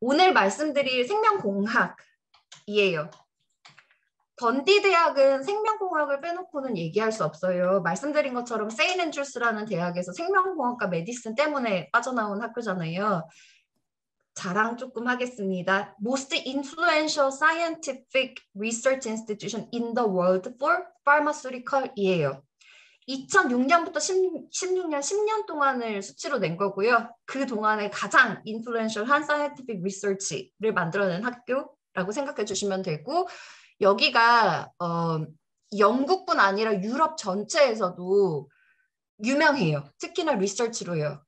오늘 말씀드릴 생명공학이에요. 던디 대학은 생명공학을 빼놓고는 얘기할 수 없어요. 말씀드린 것처럼 세인 앤드루스라는 대학에서 생명공학과 메디슨 때문에 빠져나온 학교잖아요. 자랑 조금 하겠습니다. Most influential scientific research institution in the world for pharmaceutical이에요. 2006년부터 16년, 10년 동안을 수치로 낸 거고요. 그 동안에 가장 인플루엔셜한 사이언티픽 리서치를 만들어낸 학교라고 생각해 주시면 되고, 여기가 영국뿐 아니라 유럽 전체에서도 유명해요. 특히나 리서치로요.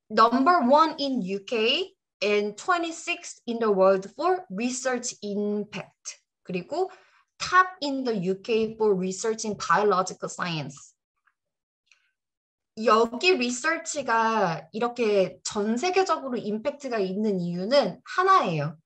Number 1 in UK and 26th in the world for research impact. 그리고 top in the UK for research in biological science. 여기 리서치가 이렇게 전 세계적으로 임팩트가 있는 이유는 하나예요.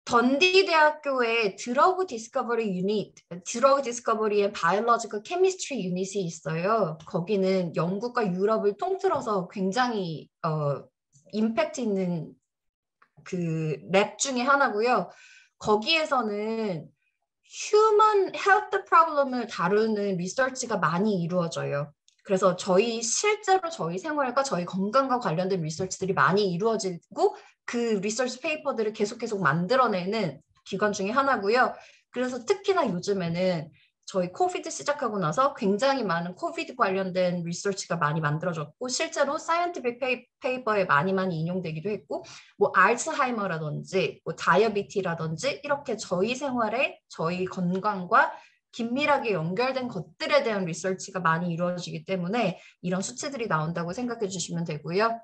던디 대학교에 드러그 디스커버리 유닛, 드러그 디스커버리의 바이올로지컬 케미스트리 유닛이 있어요. 거기는 영국과 유럽을 통틀어서 굉장히 임팩트 있는 그 랩 중에 하나고요. 거기에서는 휴먼 헬스 프로블럼을 다루는 리서치가 많이 이루어져요. 그래서 실제로 저희 생활과 저희 건강과 관련된 리서치들이 많이 이루어지고 그 리서치 페이퍼들을 계속 만들어내는 기관 중에 하나고요. 그래서 특히나 요즘에는 저희 코비드 시작하고 나서 굉장히 많은 코비드 관련된 리서치가 많이 만들어졌고 실제로 사이언티픽 페이퍼에 많이 인용되기도 했고 뭐 알츠하이머라든지 뭐 다이어비티라든지 이렇게 저희 생활에 저희 건강과 긴밀하게 연결된 것들에 대한 리서치가 많이 이루어지기 때문에 이런 수치들이 나온다고 생각해 주시면 되고요.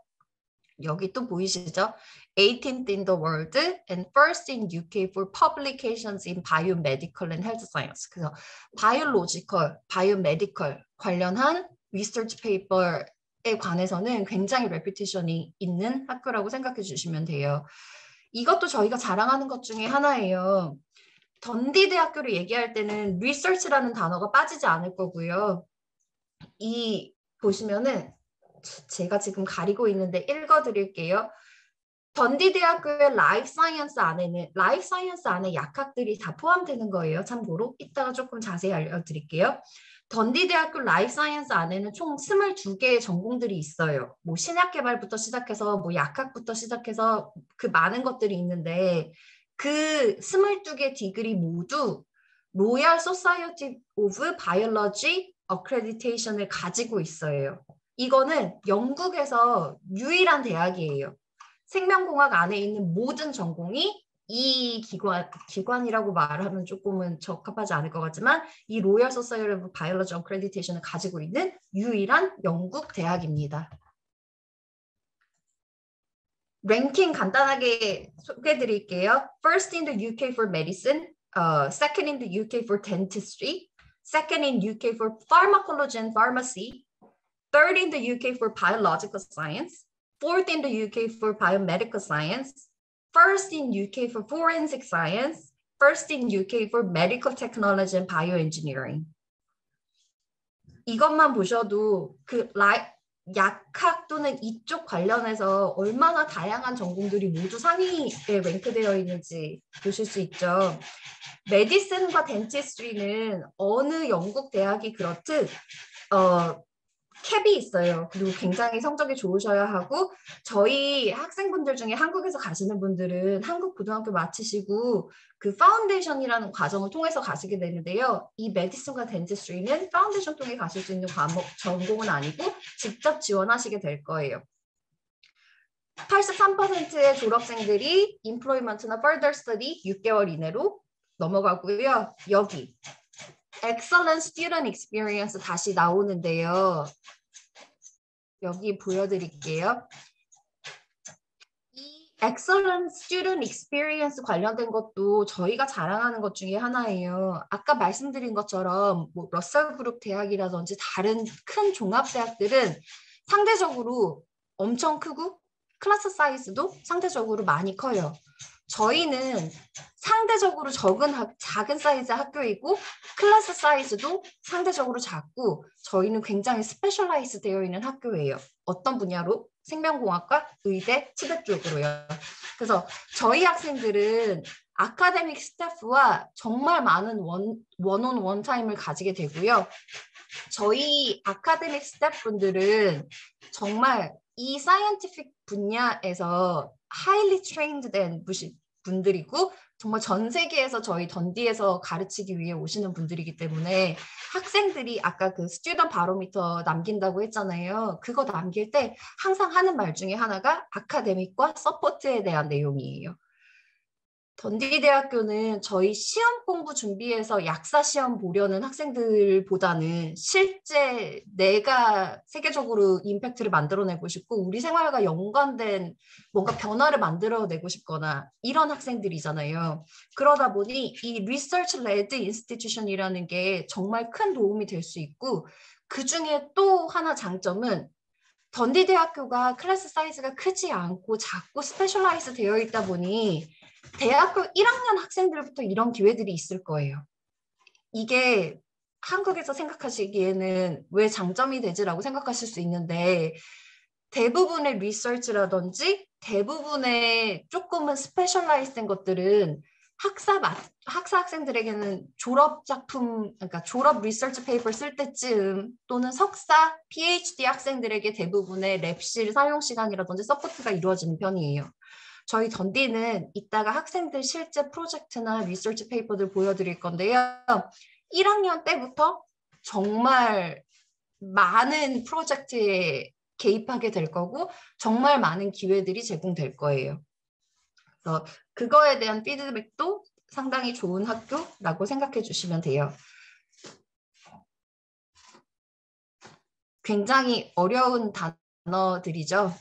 여기 또 보이시죠? 18th in the world and first in UK for publications in biomedical and health science. 그래서 바이올로지컬, 바이오메디컬 관련한 리서치 페이퍼에 관해서는 굉장히 레퓨테이션이 있는 학교라고 생각해 주시면 돼요. 이것도 저희가 자랑하는 것 중에 하나예요. 던디 대학교를 얘기할 때는 리서치라는 단어가 빠지지 않을 거고요. 보시면은 제가 지금 가리고 있는데 읽어드릴게요. 던디 대학교의 라이프 사이언스 안에 약학들이 다 포함되는 거예요. 참고로 이따가 조금 자세히 알려드릴게요. 던디 대학교 라이프 사이언스 안에는 총 22개의 전공들이 있어요. 뭐 신약 개발부터 시작해서 뭐 약학부터 시작해서 그 많은 것들이 있는데 그 22개 디그리 모두 로얄 소사이어티 오브 바이올로지 어크레디테이션을 가지고 있어요. 이거는 영국에서 유일한 대학이에요. 생명공학 안에 있는 모든 전공이 이 기관이라고 말하면 조금은 적합하지 않을 것 같지만 이 로열 소사이어티 오브 바이올로지 어크레디테이션을 가지고 있는 유일한 영국 대학입니다. 랭킹 간단하게 소개해 드릴게요. First in the UK for medicine, second in the UK for dentistry, second in UK for pharmacology and pharmacy, third in the UK for biological science, fourth in the UK for biomedical science, first in UK for forensic science, first in UK for medical technology and bioengineering. 이것만 보셔도 약학 또는 이쪽 관련해서 얼마나 다양한 전공들이 모두 상위에 랭크되어 있는지 보실 수 있죠. 메디슨과 덴티스트리는 어느 영국 대학이 그렇듯 캡이 있어요. 그리고 굉장히 성적이 좋으셔야 하고 저희 학생분들 중에 한국에서 가시는 분들은 한국 고등학교 마치시고 그 파운데이션이라는 과정을 통해서 가시게 되는데요. 이 메디슨과 덴티스트리는 파운데이션 통해 가실 수 있는 전공은 아니고 직접 지원하시게 될 거예요. 83%의 졸업생들이 employment나 further study 6개월 이내로 넘어가고요. 여기 Excellent Student Experience 다시 나오는데요. 여기 보여드릴게요. 이 Excellent Student Experience 관련된 것도 저희가 자랑하는 것 중에 하나예요. 아까 말씀드린 것처럼 뭐 러셀 그룹 대학이라든지 다른 큰 종합대학들은 상대적으로 엄청 크고 클래스 사이즈도 상대적으로 많이 커요. 저희는 상대적으로 작은 사이즈 학교이고 클래스 사이즈도 상대적으로 작고 저희는 굉장히 스페셜라이즈 되어 있는 학교예요. 어떤 분야로? 생명공학과, 의대, 치대 쪽으로요. 그래서 저희 학생들은 아카데믹 스태프와 정말 많은 원온 타임을 가지게 되고요. 저희 아카데믹 스태프분들은 정말 이 사이언티픽 분야에서 highly trained 된 분들이고 정말 전 세계에서 저희 던디에서 가르치기 위해 오시는 분들이기 때문에 학생들이 아까 그 스튜던트 바로미터 남긴다고 했잖아요. 그거 남길 때 항상 하는 말 중에 하나가 아카데믹과 서포트에 대한 내용이에요. 던디대학교는 저희 시험 공부 준비해서 약사 시험 보려는 학생들보다는 실제 내가 세계적으로 임팩트를 만들어내고 싶고 우리 생활과 연관된 뭔가 변화를 만들어내고 싶거나 이런 학생들이잖아요. 그러다 보니 이 리서치 레드 인스티튜션이라는 게 정말 큰 도움이 될 수 있고 그중에 또 하나 장점은 던디대학교가 클래스 사이즈가 크지 않고 작고 스페셜라이즈 되어 있다 보니 대학교 1학년 학생들부터 이런 기회들이 있을 거예요. 이게 한국에서 생각하시기에는 왜 장점이 되지라고 생각하실 수 있는데 대부분의 리서치라든지 대부분의 조금은 스페셜라이즈된 것들은 학사 학생들에게는 졸업 작품, 그러니까 졸업 리서치 페이퍼 쓸 때쯤 또는 석사, PhD 학생들에게 대부분의 랩실 사용 시간이라든지 서포트가 이루어지는 편이에요. 저희 던디는 이따가 학생들 실제 프로젝트나 리서치 페이퍼들 보여드릴 건데요. 1학년 때부터 정말 많은 프로젝트에 개입하게 될 거고 정말 많은 기회들이 제공될 거예요. 그래서 그거에 대한 피드백도 상당히 좋은 학교라고 생각해 주시면 돼요. 굉장히 어려운 단어들이죠.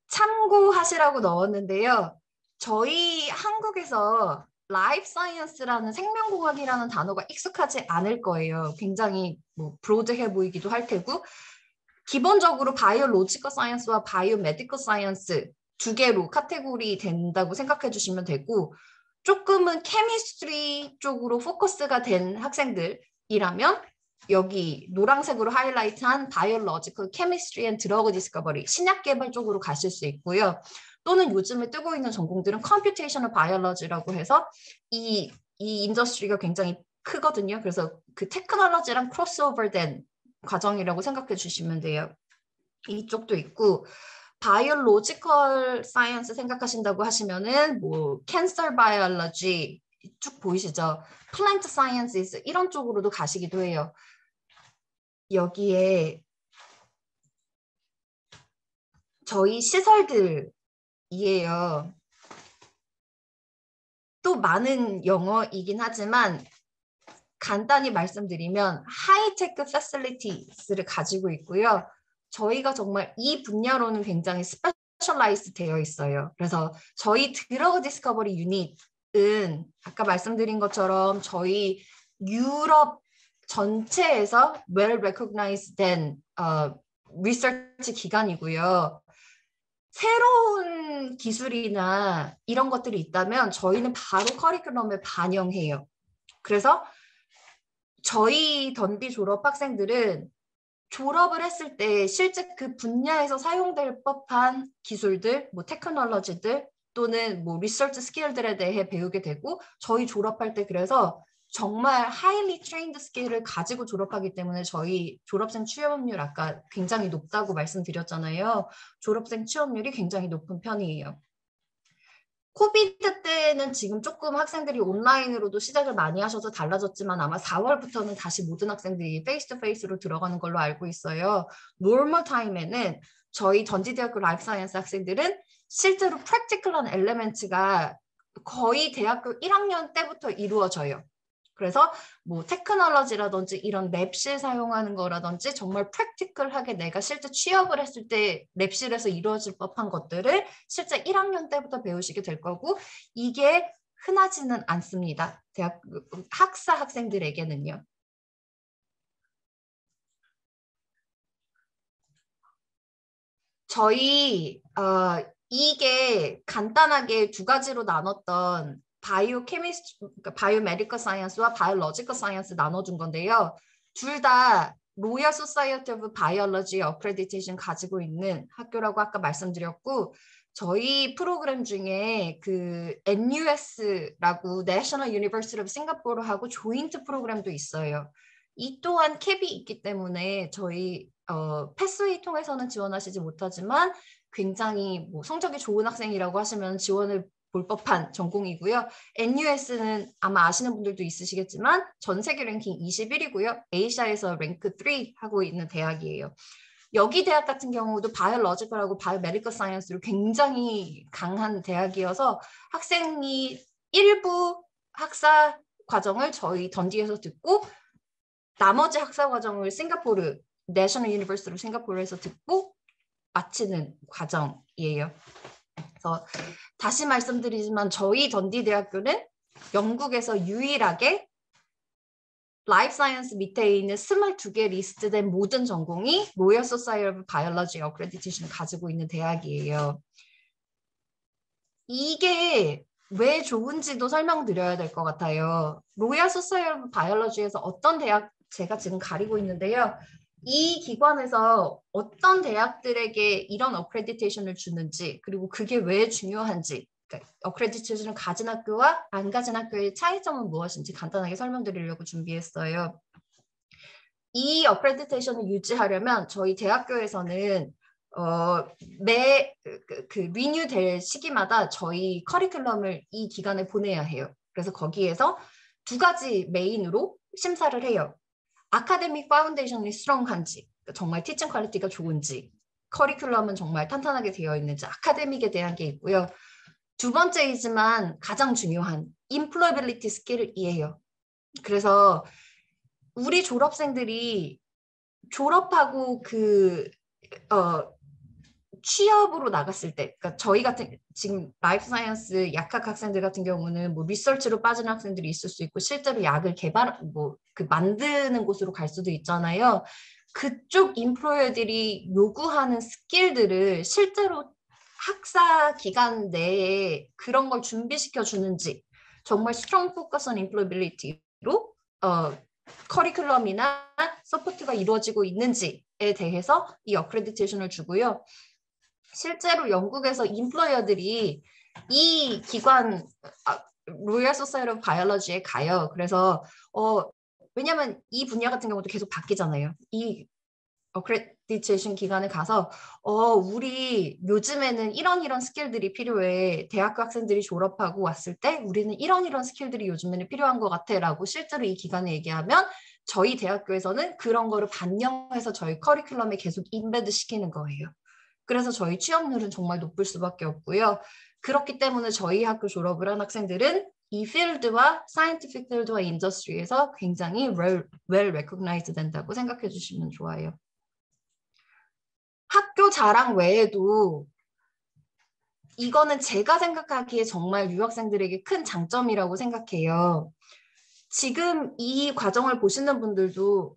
참고하시라고 넣었는데요. 저희 한국에서 라이프 사이언스라는 생명공학이라는 단어가 익숙하지 않을 거예요. 굉장히 브로드해 보이기도 할 테고 기본적으로 바이오로지컬 사이언스와 바이오메디컬 사이언스 두 개로 카테고리 된다고 생각해 주시면 되고 조금은 케미스트리 쪽으로 포커스가 된 학생들이라면 여기 노란색으로 하이라이트한 바이오로지컬 케미스트리 앤 드러그 디스커버리 신약 개발 쪽으로 가실 수 있고요. 또는 요즘에 뜨고 있는 전공들은 컴퓨테이셔널 바이올로지라고 해서 이 인더스트리가 굉장히 크거든요. 그래서 그 테크놀로지랑 크로스오버된 과정이라고 생각해 주시면 돼요. 이쪽도 있고 바이올로지컬 사이언스 생각하신다고 하시면은 뭐 캔서 바이올로지 쭉 보이시죠? 플랜트 사이언스 이런 쪽으로도 가시기도 해요. 여기에 저희 시설들이에요. 또 많은 영어이긴 하지만 간단히 말씀드리면 하이테크 패실리티스를 가지고 있고요. 저희가 정말 이 분야로는 굉장히 스페셜라이즈 되어 있어요. 그래서 저희 드러그 디스커버리 유닛은 아까 말씀드린 것처럼 저희 유럽 전체에서 well recognized 된 리서치 기관이고요. 새로운 기술이나 이런 것들이 있다면 저희는 바로 커리큘럼에 반영해요. 그래서 저희 던디 졸업 학생들은 졸업을 했을 때 실제 그 분야에서 사용될 법한 기술들, 뭐 테크놀로지들 또는 뭐 리서치 스킬들에 대해 배우게 되고 저희 졸업할 때 그래서 정말 하이리 트레인드 스킬을 가지고 졸업하기 때문에 저희 졸업생 취업률 아까 굉장히 높다고 말씀드렸잖아요. 졸업생 취업률이 굉장히 높은 편이에요. 코비드 때는 지금 조금 학생들이 온라인으로도 시작을 많이 하셔서 달라졌지만 아마 4월부터는 다시 모든 학생들이 페이스 투 페이스로 들어가는 걸로 알고 있어요. 노멀 타임에는 저희 전지대학교 라이프 사이언스 학생들은 실제로 프랙티컬한 엘레멘트가 거의 대학교 1학년 때부터 이루어져요. 그래서 뭐 테크놀로지라든지 이런 랩실 사용하는 거라든지 정말 프랙티컬하게 내가 실제 취업을 했을 때 랩실에서 이루어질 법한 것들을 실제 1학년 때부터 배우시게 될 거고 이게 흔하지는 않습니다. 대학 학사 학생들에게는요. 저희 이게 간단하게 두 가지로 나눴던 그러니까 바이오메디컬 사이언스와 바이올로지컬 사이언스 나눠준 건데요. 둘 다 로열 소사이어티 오브 바이올로지 어크레디테이션 가지고 있는 학교라고 아까 말씀드렸고, 저희 프로그램 중에 그 NUS라고 National University of Singapore하고 조인트 프로그램도 있어요. 이 또한 캡이 있기 때문에 저희 패스웨이 통해서는 지원하시지 못하지만 굉장히 뭐 성적이 좋은 학생이라고 하시면 지원을 볼 법한 전공이고요. NUS는 아마 아시는 분들도 있으시겠지만 전 세계 랭킹 21이고요. 아시아에서 랭크 3 하고 있는 대학이에요. 여기 대학 같은 경우도 바이올로지컬하고 바이오메디컬 사이언스로 굉장히 강한 대학이어서 학생이 일부 학사 과정을 저희 던디에서 듣고 나머지 학사 과정을 싱가포르 내셔널 유니버시티로 싱가포르에서 듣고 마치는 과정이에요. 그래서 다시 말씀드리지만 저희 던디 대학교는 영국에서 유일하게 라이프 사이언스 밑에 있는 22개 리스트된 모든 전공이 로열 소사이어티 오브 바이올로지 어크레디테이션을 가지고 있는 대학이에요. 이게 왜 좋은지도 설명드려야 될 것 같아요. 로열 소사이어티 오브 바이올로지에서 어떤 대학 제가 지금 가리고 있는데요. 이 기관에서 어떤 대학들에게 이런 어크레디테이션을 주는지, 그리고 그게 왜 중요한지, 그러니까 어크레디테이션을 가진 학교와 안 가진 학교의 차이점은 무엇인지 간단하게 설명드리려고 준비했어요. 이 어크레디테이션을 유지하려면 저희 대학교에서는 매 리뉴 될 시기마다 저희 커리큘럼을 이 기간에 보내야 해요. 그래서 거기에서 두 가지 메인으로 심사를 해요. 아카데믹 파운데이션이 스트롱한지, 정말 티칭 퀄리티가 좋은지, 커리큘럼은 정말 탄탄하게 되어 있는지, 아카데믹에 대한 게 있고요. 두 번째이지만 가장 중요한 인플로이빌리티 스킬이에요. 그래서 우리 졸업생들이 졸업하고 취업으로 나갔을 때, 그러니까 저희 같은 지금 라이프 사이언스 약학 학생들 같은 경우는 뭐 리서치로 빠진 학생들이 있을 수 있고 실제로 약을 만드는 곳으로 갈 수도 있잖아요. 그쪽 인플로이어들이 요구하는 스킬들을 실제로 학사 기간 내에 그런 걸 준비시켜 주는지, 정말 스트롱 포커스 온 인플로이빌리티로 커리큘럼이나 서포트가 이루어지고 있는지에 대해서 이 어크레디테이션을 주고요. 실제로 영국에서 인플로이어들이 이 기관 로열 소사이어티 오브 바이올로지에 가요. 그래서 왜냐하면 이 분야 같은 경우도 계속 바뀌잖아요. 이 어크레디테이션 기관에 가서 우리 요즘에는 이런 스킬들이 필요해. 대학교 학생들이 졸업하고 왔을 때 우리는 이런 스킬들이 요즘에는 필요한 것 같아 라고 실제로 이 기관에 얘기하면 저희 대학교에서는 그런 거를 반영해서 저희 커리큘럼에 계속 인베드 시키는 거예요. 그래서 저희 취업률은 정말 높을 수밖에 없고요. 그렇기 때문에 저희 학교 졸업을 한 학생들은 이 필드와 사이언티픽 필드와 인더스트리에서 굉장히 well recognized 된다고 생각해 주시면 좋아요. 학교 자랑 외에도 이거는 제가 생각하기에 정말 유학생들에게 큰 장점이라고 생각해요. 지금 이 과정을 보시는 분들도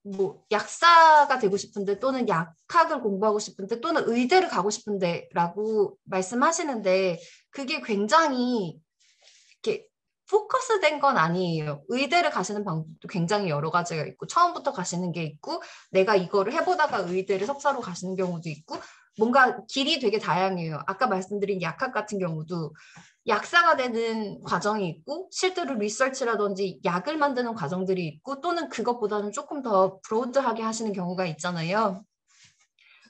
뭐 약사가 되고 싶은데 또는 약학을 공부하고 싶은데 또는 의대를 가고 싶은데 라고 말씀하시는데 그게 굉장히 이렇게 포커스된 건 아니에요. 의대를 가시는 방법도 굉장히 여러 가지가 있고 처음부터 가시는 게 있고 내가 이거를 해보다가 의대를 석사로 가시는 경우도 있고 뭔가 길이 되게 다양해요. 아까 말씀드린 약학 같은 경우도 약사가 되는 과정이 있고 실제로 리서치라든지 약을 만드는 과정들이 있고 또는 그것보다는 조금 더 브로드하게 하시는 경우가 있잖아요.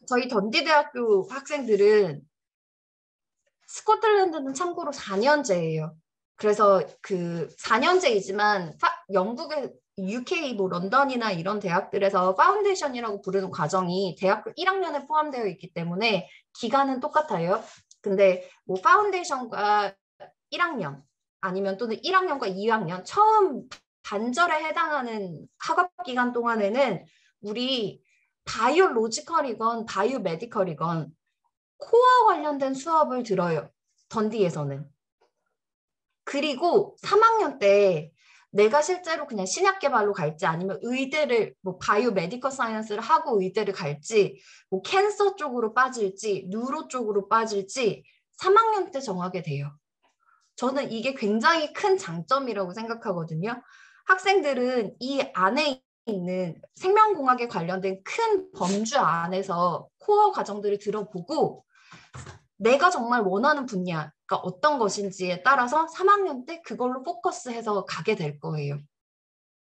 저희 던디대학교 학생들은 스코틀랜드는 참고로 4년제예요. 그래서 그 4년제이지만 영국의 UK, 뭐 런던이나 이런 대학들에서 파운데이션이라고 부르는 과정이 대학교 1학년에 포함되어 있기 때문에 기간은 똑같아요. 근데 뭐 파운데이션과 1학년 아니면 또는 1학년과 2학년 처음 반절에 해당하는 학업 기간 동안에는 우리 바이오로지컬이건 바이오메디컬이건 코어 관련된 수업을 들어요. 던디에서는. 그리고 3학년 때 내가 실제로 그냥 신약 개발로 갈지 아니면 의대를 뭐 바이오 메디컬 사이언스를 하고 의대를 갈지 뭐 캔서 쪽으로 빠질지 뉴로 쪽으로 빠질지 3학년 때 정하게 돼요. 저는 이게 굉장히 큰 장점이라고 생각하거든요. 학생들은 이 안에 있는 생명공학에 관련된 큰 범주 안에서 코어 과정들을 들어보고 내가 정말 원하는 분야가 어떤 것인지에 따라서 3학년 때 그걸로 포커스해서 가게 될 거예요.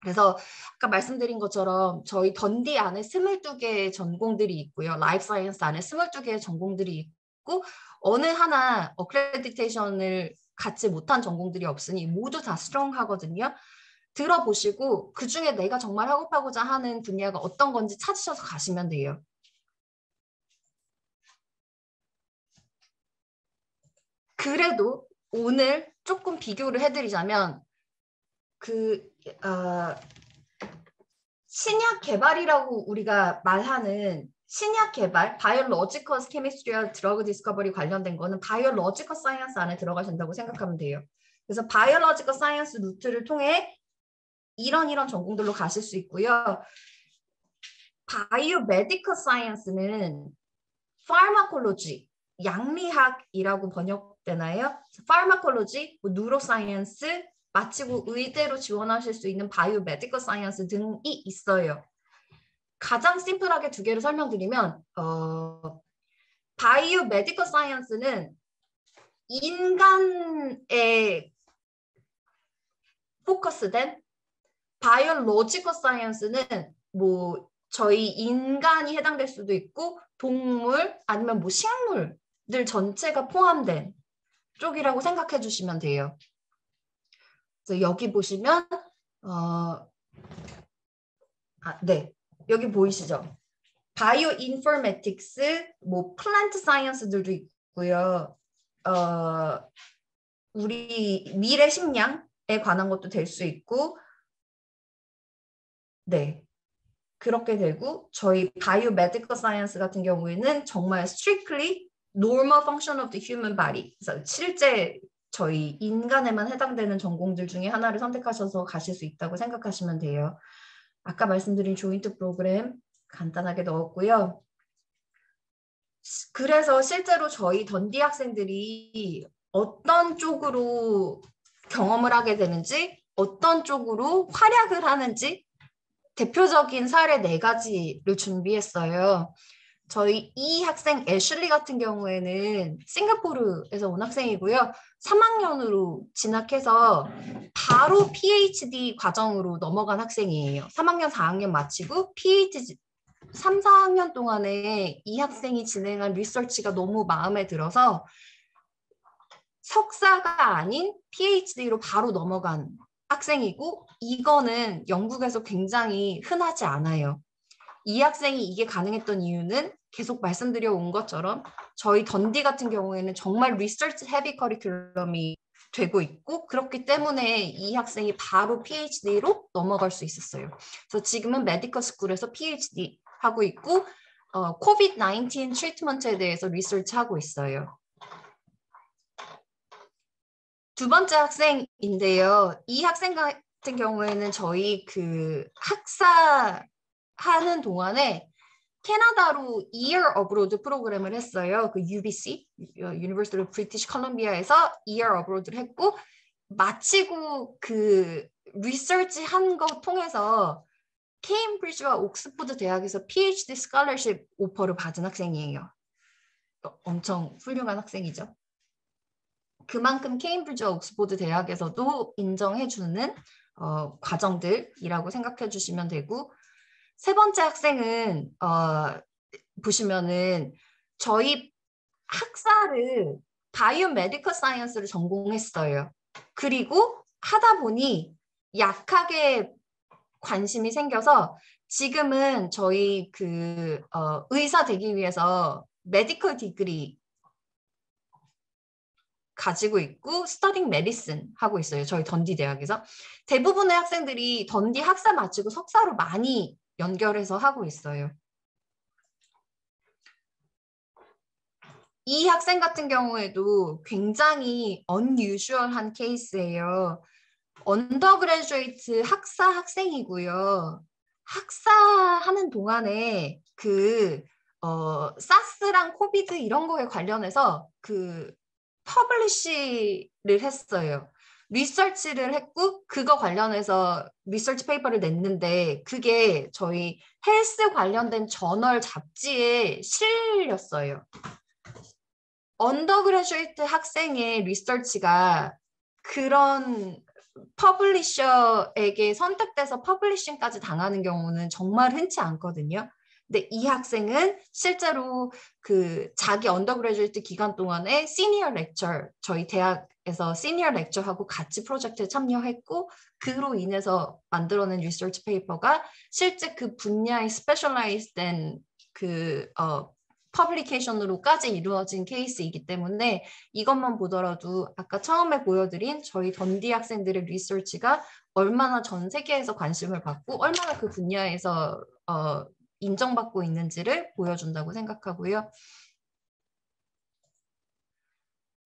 그래서 아까 말씀드린 것처럼 저희 던디 안에 22개의 전공들이 있고요. 라이프 사이언스 안에 22개의 전공들이 있고 어느 하나 어크레디테이션을 갖지 못한 전공들이 없으니 모두 다 스트롱하거든요. 들어보시고 그중에 내가 정말 하고자 하는 분야가 어떤 건지 찾으셔서 가시면 돼요. 그래도 오늘 조금 비교를 해드리자면 그 신약 개발이라고 우리가 말하는 신약 개발, 바이올로지컬 케미스트리와 드러그 디스커버리 관련된 거는 바이올로지컬 사이언스 안에 들어가신다고 생각하면 돼요. 그래서 바이올로지컬 사이언스 루트를 통해 이런 전공들로 가실 수 있고요. 바이오 메디컬 사이언스는 파마콜로지, 양리학이라고 번역되나요? 파마콜로지, 뭐 뉴로사이언스, 마치고 의대로 지원하실 수 있는 바이오 메디컬 사이언스 등이 있어요. 가장 심플하게 두 개를 설명드리면 바이오 메디컬 사이언스는 인간에 포커스된 바이올로지컬 사이언스는 뭐 저희 인간이 해당될 수도 있고 동물 아니면 뭐 식물들 전체가 포함된 쪽이라고 생각해 주시면 돼요. 그래서 여기 보시면 네. 여기 보이시죠? 바이오 인포메틱스, 뭐 플랜트 사이언스들도 있고요. 우리 미래 식량에 관한 것도 될 수 있고, 네. 그렇게 되고 저희 바이오 메디컬 사이언스 같은 경우에는 정말 strictly normal function of the human body. 그래서 실제 저희 인간에만 해당되는 전공들 중에 하나를 선택하셔서 가실 수 있다고 생각하시면 돼요. 아까 말씀드린 조인트 프로그램 간단하게 넣었고요. 그래서 실제로 저희 던디 학생들이 어떤 쪽으로 경험을 하게 되는지 어떤 쪽으로 활약을 하는지 대표적인 사례 4가지를 준비했어요. 저희 이 학생 애슐리 같은 경우에는 싱가포르에서 온 학생이고요. 3학년으로 진학해서 바로 PhD 과정으로 넘어간 학생이에요. 3학년, 4학년 마치고 PhD 3, 4학년 동안에 이 학생이 진행한 리서치가 너무 마음에 들어서 석사가 아닌 PhD로 바로 넘어간 학생이고 이거는 영국에서 굉장히 흔하지 않아요. 이 학생이 이게 가능했던 이유는 계속 말씀드려 온 것처럼 저희 던디 같은 경우에는 정말 리서치 헤비 커리큘럼이 되고 있고 그렇기 때문에 이 학생이 바로 PhD로 넘어갈 수 있었어요. 그래서 지금은 메디컬 스쿨에서 PhD 하고 있고 코비드-19 트리트먼트에 대해서 리서치하고 있어요. 두 번째 학생인데요. 이 학생 같은 경우에는 저희 그 학사 하는 동안에 캐나다로 Year Abroad 프로그램을 했어요. 그 UBC, University of British Columbia에서 Year Abroad를 했고 마치고 그 리서치 한 거 통해서 케임브리지와 옥스포드 대학에서 PhD 스칼러십 오퍼를 받은 학생이에요. 엄청 훌륭한 학생이죠. 그만큼 케임브리지와 옥스포드 대학에서도 인정해주는 과정들이라고 생각해 주시면 되고 세 번째 학생은 보시면은 저희 학사를 바이오 메디컬 사이언스를 전공했어요. 그리고 하다 보니 약하게 관심이 생겨서 지금은 저희 그 의사 되기 위해서 메디컬 디그리 가지고 있고 스터딩 메디슨 하고 있어요. 저희 던디 대학에서. 대부분의 학생들이 던디 학사 마치고 석사로 많이 연결해서 하고 있어요. 이 학생 같은 경우에도 굉장히 unusual한 케이스예요. 언더그래주에이트 학사 학생이고요. 학사하는 동안에 사스랑 코비드 이런 거에 관련해서 퍼블리시를 했어요. 리서치를 했고 그거 관련해서 리서치 페이퍼를 냈는데 그게 저희 헬스 관련된 저널 잡지에 실렸어요. 언더그래주에이트 학생의 리서치가 그런 퍼블리셔에게 선택돼서 퍼블리싱까지 당하는 경우는 정말 흔치 않거든요. 근데 이 학생은 실제로 자기 언더그래주에이트 기간 동안에 시니어 렉처, 저희 대학에서 시니어 렉처하고 같이 프로젝트에 참여했고 그로 인해서 만들어낸 리서치 페이퍼가 실제 그 분야에 스페셜라이즈된 퍼블리케이션으로까지 이루어진 케이스이기 때문에 이것만 보더라도 아까 처음에 보여드린 저희 던디 학생들의 리서치가 얼마나 전 세계에서 관심을 받고 얼마나 그 분야에서 인정받고 있는지를 보여준다고 생각하고요.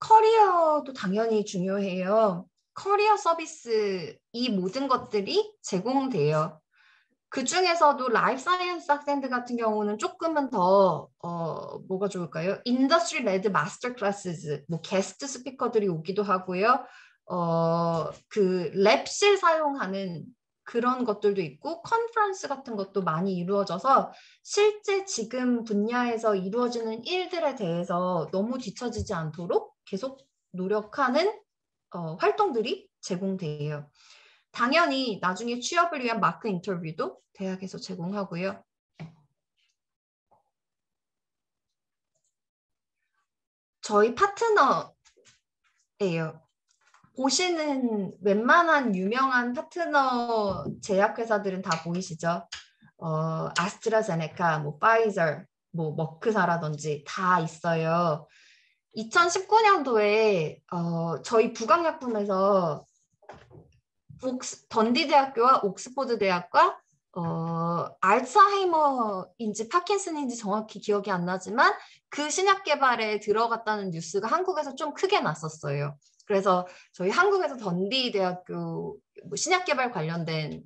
커리어도 당연히 중요해요. 커리어 서비스 이 모든 것들이 제공돼요. 그 중에서도 라이프 사이언스 학생들 같은 경우는 조금은 더 뭐가 좋을까요? 인더스트리 레드 마스터 클래스즈, 뭐 게스트 스피커들이 오기도 하고요. 랩실 사용하는 그런 것들도 있고 컨퍼런스 같은 것도 많이 이루어져서 실제 지금 분야에서 이루어지는 일들에 대해서 너무 뒤처지지 않도록 계속 노력하는 활동들이 제공돼요. 당연히 나중에 취업을 위한 마크 인터뷰도 대학에서 제공하고요. 저희 파트너예요. 보시는 웬만한 유명한 파트너 제약회사들은 다 보이시죠? 아스트라제네카, 뭐 파이저, 뭐 머크사라든지 다 있어요. 2019년도에 저희 부강약품에서 던디대학교와 옥스포드 대학과 알츠하이머인지 파킨슨인지 정확히 기억이 안 나지만 그 신약 개발에 들어갔다는 뉴스가 한국에서 좀 크게 났었어요. 그래서 저희 한국에서 던디대학교 신약 개발 관련된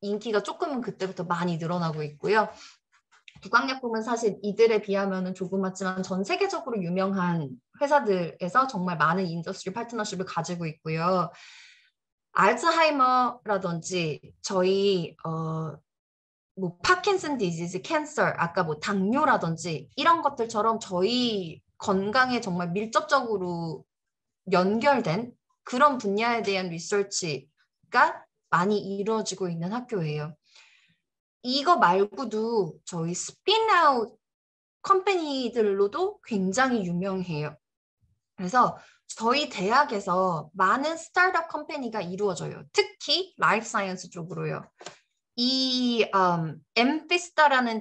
인기가 조금은 그때부터 많이 늘어나고 있고요. 부강약품은 사실 이들에 비하면 조그맣지만 전 세계적으로 유명한 회사들에서 정말 많은 인더스트리 파트너십을 가지고 있고요. 알츠하이머라든지 저희 뭐 파킨슨 디지즈, 캔서, 아까 뭐 당뇨라든지 이런 것들처럼 저희 건강에 정말 밀접적으로 연결된 그런 분야에 대한 리서치가 많이 이루어지고 있는 학교예요. 이거 말고도 저희 스핀아웃 컴퍼니들로도 굉장히 유명해요. 그래서 저희 대학에서 많은 스타트업 컴퍼니가 이루어져요. 특히 라이프 사이언스 쪽으로요. 이 엠피스타라는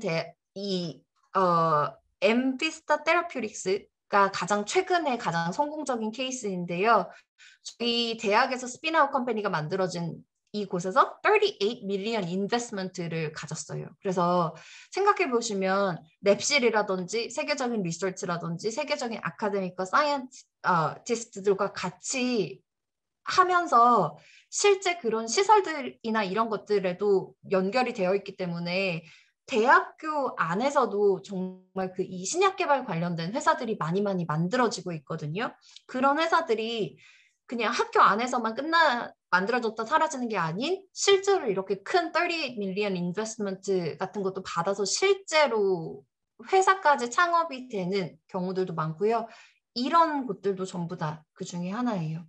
엠피스타 테라퓨틱스가 가장 최근에 가장 성공적인 케이스인데요. 저희 대학에서 스핀아웃 컴퍼니가 만들어진 이곳에서 38 밀리언 인베스트먼트를 가졌어요. 그래서 생각해 보시면 랩실이라든지 세계적인 리서치라든지 세계적인 아카데믹과 사이언티스트들과 같이 하면서 실제 그런 시설들이나 이런 것들에도 연결이 되어 있기 때문에 대학교 안에서도 정말 이 신약 개발 관련된 회사들이 많이 만들어지고 있거든요. 그런 회사들이 그냥 학교 안에서만 만들어졌다 사라지는 게 아닌 실제로 이렇게 큰 38 밀리언 인베스트먼트 같은 것도 받아서 실제로 회사까지 창업이 되는 경우들도 많고요. 이런 곳들도 전부 다 그 중에 하나예요.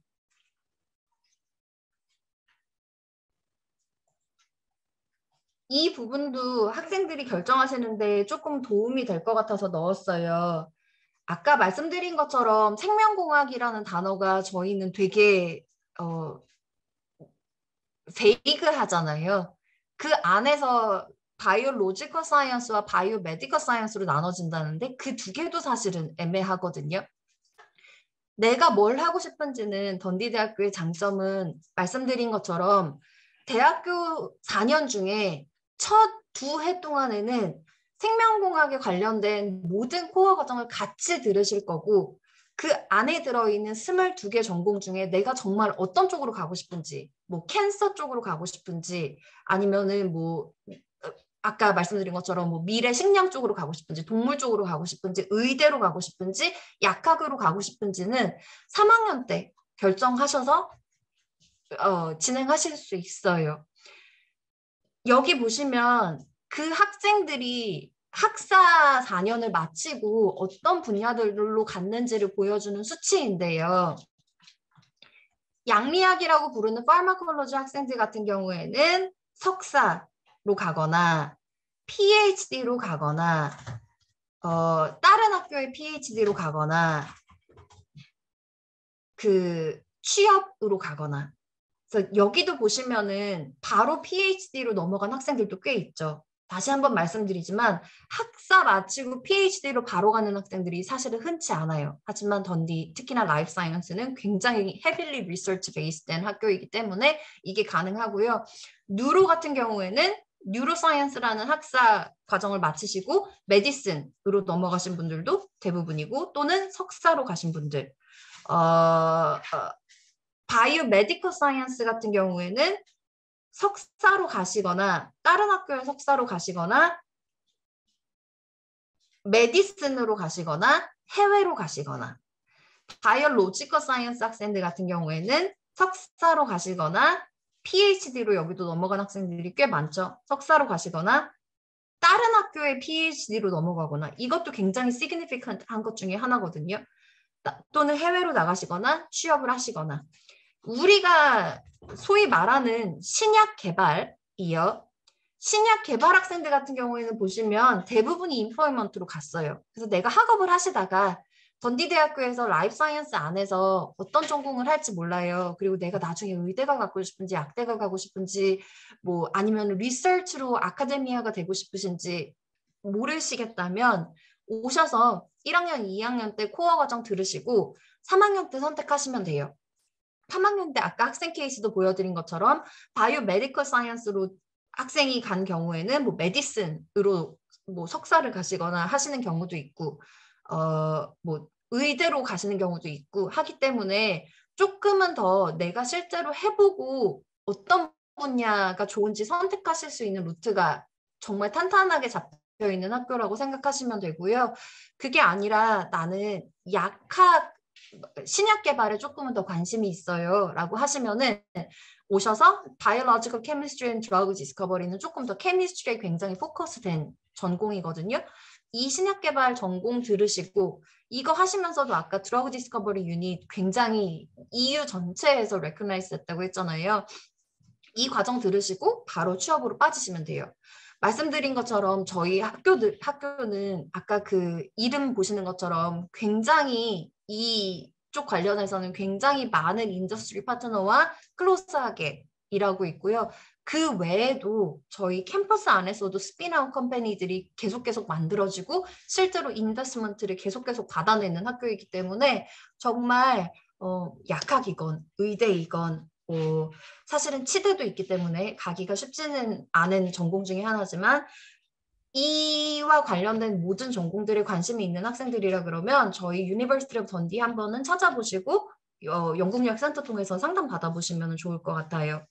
이 부분도 학생들이 결정하시는데 조금 도움이 될 것 같아서 넣었어요. 아까 말씀드린 것처럼 생명공학이라는 단어가 저희는 되게 베이그 하잖아요. 그 안에서 바이오로지컬 사이언스와 바이오 메디컬 사이언스로 나눠진다는데 그 두 개도 사실은 애매하거든요. 내가 뭘 하고 싶은지는 던디대학교의 장점은 말씀드린 것처럼 대학교 4년 중에 첫 2해 동안에는 생명공학에 관련된 모든 코어 과정을 같이 들으실 거고 그 안에 들어있는 22개 전공 중에 내가 정말 어떤 쪽으로 가고 싶은지, 뭐 캔서 쪽으로 가고 싶은지, 아니면은 뭐 아까 말씀드린 것처럼 뭐 미래 식량 쪽으로 가고 싶은지, 동물 쪽으로 가고 싶은지, 의대로 가고 싶은지, 약학으로 가고 싶은지는 3학년 때 결정하셔서 진행하실 수 있어요. 여기 보시면 그 학생들이 학사 4년을 마치고 어떤 분야들로 갔는지를 보여주는 수치인데요. 양리학이라고 부르는 파르마콜로지 학생들 같은 경우에는 석사로 가거나 PhD로 가거나 다른 학교의 PhD로 가거나 그 취업으로 가거나, 그래서 여기도 보시면은 바로 PhD로 넘어간 학생들도 꽤 있죠. 다시 한번 말씀드리지만 학사 마치고 PhD로 바로 가는 학생들이 사실은 흔치 않아요. 하지만 던디, 특히나 라이프 사이언스는 굉장히 헤빌리 리서치 베이스된 학교이기 때문에 이게 가능하고요. 뉴로 같은 경우에는 뉴로사이언스라는 학사 과정을 마치시고 메디슨으로 넘어가신 분들도 대부분이고, 또는 석사로 가신 분들, 바이오 메디컬 사이언스 같은 경우에는 석사로 가시거나 다른 학교에 석사로 가시거나 메디슨으로 가시거나 해외로 가시거나, 바이오로지컬 사이언스 학생들 같은 경우에는 석사로 가시거나 PhD로 여기도 넘어간 학생들이 꽤 많죠. 석사로 가시거나 다른 학교의 PhD로 넘어가거나, 이것도 굉장히 significant한 것 중에 하나거든요. 또는 해외로 나가시거나 취업을 하시거나. 우리가 소위 말하는 신약 개발이요. 신약 개발 학생들 같은 경우에는 보시면 대부분이 인플로이먼트로 갔어요. 그래서 내가 학업을 하시다가 던디 대학교에서 라이프 사이언스 안에서 어떤 전공을 할지 몰라요. 그리고 내가 나중에 의대가 가고 싶은지 약대가 가고 싶은지, 뭐 아니면 리서치로 아카데미아가 되고 싶으신지 모르시겠다면 오셔서 1학년, 2학년 때 코어 과정 들으시고 3학년 때 선택하시면 돼요. 3학년 때 아까 학생 케이스도 보여드린 것처럼 바이오 메디컬 사이언스로 학생이 간 경우에는 뭐 메디슨으로 뭐 석사를 가시거나 하시는 경우도 있고, 뭐 의대로 가시는 경우도 있고 하기 때문에 조금은 더 내가 실제로 해보고 어떤 분야가 좋은지 선택하실 수 있는 루트가 정말 탄탄하게 잡혀 있는 학교라고 생각하시면 되고요. 그게 아니라 나는 약학 신약 개발에 조금은 더 관심이 있어요 라고 하시면은 오셔서 Biological Chemistry and Drug Discovery는 조금 더 케미스트리에 굉장히 포커스된 전공이거든요. 이 신약 개발 전공 들으시고 이거 하시면서도 아까 드러그 디스커버리 유닛 굉장히 EU 전체에서 레코나이즈 됐다고 했잖아요. 이 과정 들으시고 바로 취업으로 빠지시면 돼요. 말씀드린 것처럼 저희 학교는 아까 그 이름 보시는 것처럼 굉장히 이쪽 관련해서는 굉장히 많은 인더스트리 파트너와 클로스하게 일하고 있고요. 그 외에도 저희 캠퍼스 안에서도 스핀아웃 컴퍼니들이 계속 만들어지고 실제로 인베스트먼트를 계속 받아내는 학교이기 때문에 정말 약학이건 의대이건 사실은 치대도 있기 때문에 가기가 쉽지는 않은 전공 중에 하나지만 이와 관련된 모든 전공들에 관심이 있는 학생들이라 그러면 저희 유니버시티 오브 던디 한번은 찾아보시고 영국여학 센터 통해서 상담 받아보시면 좋을 것 같아요.